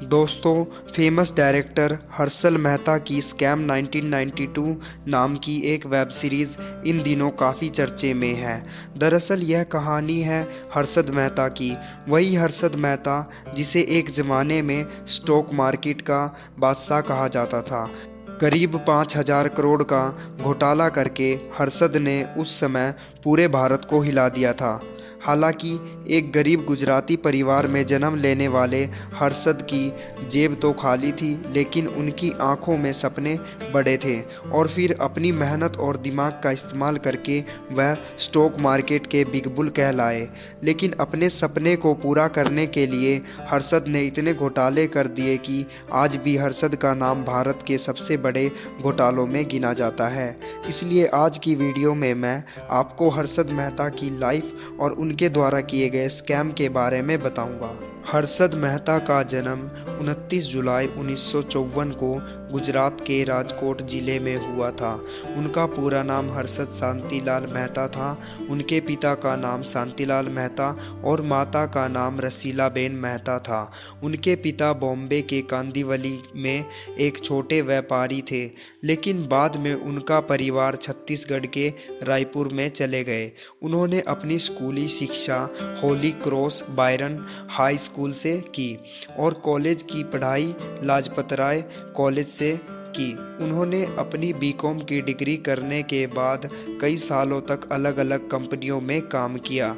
दोस्तों, famous director Harshal Mehta की scam 1992 नाम की एक वेब सीरीज इन दिनों काफ़ी चर्चे में है। दरअसल यह कहानी है हर्षद मेहता की, वही हर्षद मेहता जिसे एक ज़माने में स्टॉक मार्केट का बादशाह कहा जाता था। करीब 5,000 करोड़ का घोटाला करके हर्षद ने उस समय पूरे भारत को हिला दिया था। हालांकि एक गरीब गुजराती परिवार में जन्म लेने वाले हर्षद की जेब तो खाली थी, लेकिन उनकी आंखों में सपने बड़े थे और फिर अपनी मेहनत और दिमाग का इस्तेमाल करके वह स्टॉक मार्केट के बिग बुल कहलाए। लेकिन अपने सपने को पूरा करने के लिए हर्षद ने इतने घोटाले कर दिए कि आज भी हर्षद का नाम भारत के सबसे बड़े घोटालों में गिना जाता है। इसलिए आज की वीडियो में मैं आपको हर्षद मेहता की लाइफ और उनके द्वारा किए गए स्कैम के बारे में बताऊंगा। हर्षद मेहता का जन्म 29 जुलाई 1954 को गुजरात के राजकोट जिले में हुआ था। उनका पूरा नाम हर्षद शांतिलाल मेहता था। उनके पिता का नाम शांतिलाल मेहता और माता का नाम रसीलाबेन मेहता था। उनके पिता बॉम्बे के कांदिवली में एक छोटे व्यापारी थे, लेकिन बाद में उनका परिवार छत्तीसगढ़ के रायपुर में चले गए। उन्होंने अपनी स्कूली शिक्षा Holi cross Byron high school से की और कॉलेज की पढ़ाई लाजपत राय कॉलेज से की। उन्होंने अपनी बीकॉम की डिग्री करने के बाद कई सालों तक अलग अलग कंपनियों में काम किया।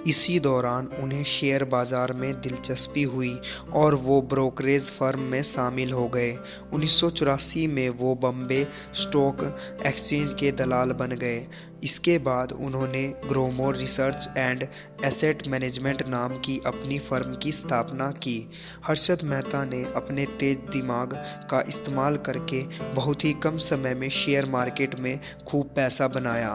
इसी दौरान उन्हें शेयर बाजार में दिलचस्पी हुई और वो ब्रोकरेज फर्म में शामिल हो गए। 1984 में वो बॉम्बे स्टॉक एक्सचेंज के दलाल बन गए। इसके बाद उन्होंने Growmore research and asset management नाम की अपनी फर्म की स्थापना की। हर्षद मेहता ने अपने तेज दिमाग का इस्तेमाल करके बहुत ही कम समय में शेयर मार्केट में खूब पैसा बनाया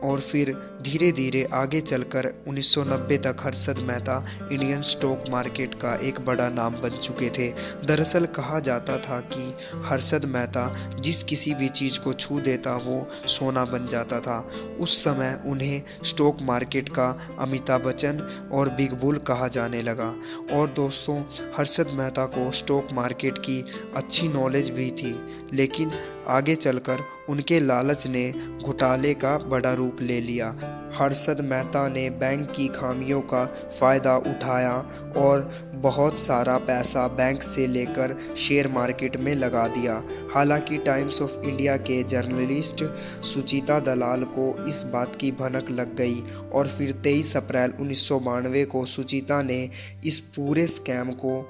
और फिर धीरे धीरे आगे चलकर 1990 तक Harshad Mehta Indian stock market का एक बड़ा नाम बन चुके थे। दरअसल कहा जाता था कि हर्षद मेहता जिस किसी भी चीज़ को छू देता वो सोना बन जाता था। उस समय उन्हें स्टॉक मार्केट का अमिताभ बच्चन और बिग बुल कहा जाने लगा। और दोस्तों, हर्षद मेहता को स्टॉक मार्केट की अच्छी नॉलेज भी थी, लेकिन आगे चलकर उनके लालच ने घोटाले का बड़ा रूप ले लिया। हर्षद मेहता ने बैंक की खामियों का फ़ायदा उठाया और बहुत सारा पैसा बैंक से लेकर शेयर मार्केट में लगा दिया। हालांकि टाइम्स ऑफ इंडिया के जर्नलिस्ट सुचिता दलाल को इस बात की भनक लग गई और फिर 23 अप्रैल 1992 को सुचिता ने इस पूरे स्कैम को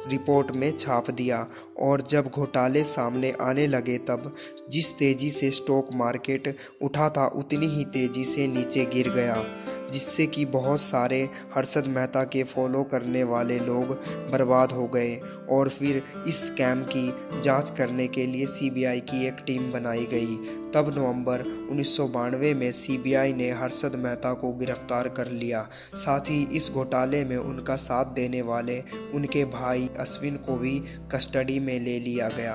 रिपोर्ट में छाप दिया। और जब घोटाले सामने आने लगे तब जिस तेज़ी से स्टॉक मार्केट उठा था उतनी ही तेज़ी से नीचे गिर गया, जिससे कि बहुत सारे हर्षद मेहता के फॉलो करने वाले लोग बर्बाद हो गए। और फिर इस स्कैम की जांच करने के लिए सीबीआई की एक टीम बनाई गई। तब नवंबर 1992 में सीबीआई ने हर्षद मेहता को गिरफ्तार कर लिया। साथ ही इस घोटाले में उनका साथ देने वाले उनके भाई अश्विन को भी कस्टडी में ले लिया गया।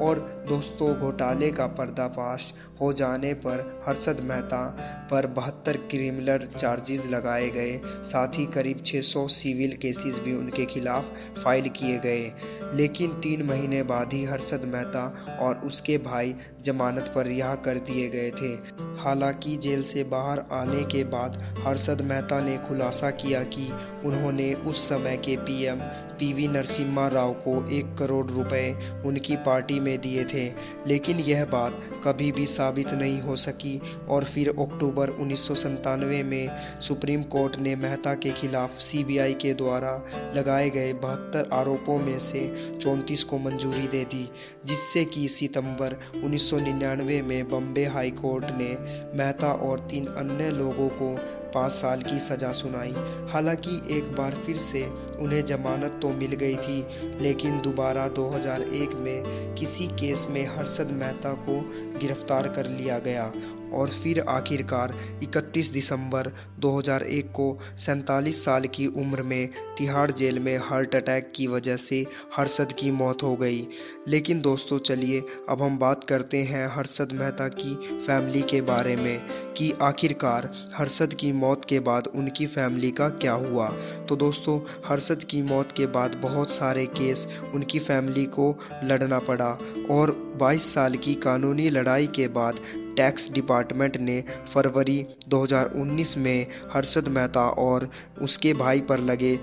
और दोस्तों, घोटाले का पर्दाफाश हो जाने पर हर्षद मेहता पर 72 क्रिमिनल चार्जेस लगाए गए। साथ ही करीब 600 सिविल केसेस भी उनके खिलाफ फाइल किए गए। लेकिन 3 महीने बाद ही हर्षद मेहता और उसके भाई जमानत पर रिहा कर दिए गए थे। हालांकि जेल से बाहर आने के बाद हर्षद मेहता ने खुलासा किया कि उन्होंने उस समय के पीएम पीवी नरसिम्हा राव को 1 करोड़ रुपए उनकी पार्टी में दिए थे, लेकिन यह बात कभी भी साबित नहीं हो सकी। और फिर अक्टूबर 1997 में सुप्रीम कोर्ट ने मेहता के खिलाफ सीबीआई के द्वारा लगाए गए 72 आरोपों में से 34 को मंजूरी दे दी, जिससे कि सितंबर 1999 में बॉम्बे हाई कोर्ट ने मेहता और 3 अन्य लोगों को 5 साल की सज़ा सुनाई। हालांकि एक बार फिर से उन्हें जमानत तो मिल गई थी, लेकिन दोबारा 2001 में किसी केस में हर्षद मेहता को गिरफ्तार कर लिया गया और फिर आखिरकार 31 दिसंबर 2001 को 47 साल की उम्र में तिहाड़ जेल में हार्ट अटैक की वजह से हर्षद की मौत हो गई। लेकिन दोस्तों चलिए अब हम बात करते हैं हर्षद मेहता की फैमिली के बारे में कि आखिरकार हर्षद की मौत के बाद उनकी फैमिली का क्या हुआ। तो दोस्तों हर्षद की मौत के बाद बहुत सारे केस उनकी फैमिली को लड़ना पड़ा और 22 साल की कानूनी लड़ाई के बाद टैक्स डिपार्टमेंट ने फरवरी 2019 में हर्षद मेहता और उसके भाई पर लगे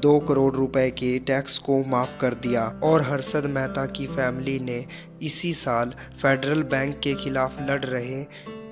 2 करोड़ रुपए के टैक्स को माफ़ कर दिया और हर्षद मेहता की फैमिली ने इसी साल फेडरल बैंक के खिलाफ लड़ रहे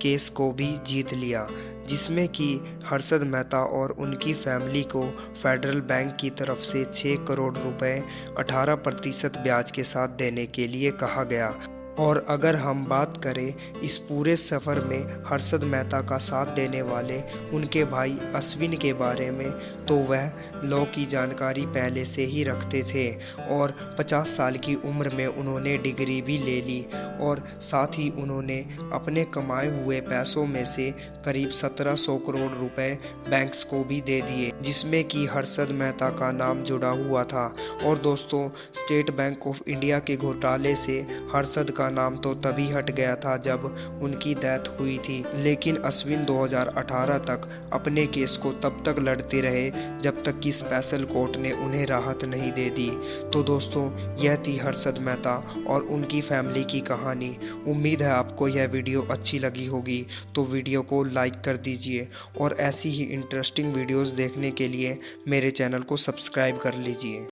केस को भी जीत लिया, जिसमें कि हर्षद मेहता और उनकी फैमिली को फेडरल बैंक की तरफ से 6 करोड़ रुपए 18% ब्याज के साथ देने के लिए कहा गया। और अगर हम बात करें इस पूरे सफ़र में हर्षद मेहता का साथ देने वाले उनके भाई अश्विन के बारे में, तो वह लॉ की जानकारी पहले से ही रखते थे और 50 साल की उम्र में उन्होंने डिग्री भी ले ली और साथ ही उन्होंने अपने कमाए हुए पैसों में से करीब 1700 करोड़ रुपए बैंक्स को भी दे दिए, जिसमें कि हर्षद मेहता का नाम जुड़ा हुआ था। और दोस्तों स्टेट बैंक ऑफ इंडिया के घोटाले से हर्षद का नाम तो तभी हट गया था जब उनकी डेथ हुई थी, लेकिन अश्विन 2018 तक अपने केस को तब तक लड़ते रहे जब तक कि स्पेशल कोर्ट ने उन्हें राहत नहीं दे दी। तो दोस्तों यह थी हर्षद मेहता और उनकी फैमिली की कहानी। उम्मीद है आपको यह वीडियो अच्छी लगी होगी, तो वीडियो को लाइक कर दीजिए और ऐसी ही इंटरेस्टिंग वीडियोस देखने के लिए मेरे चैनल को सब्सक्राइब कर लीजिए।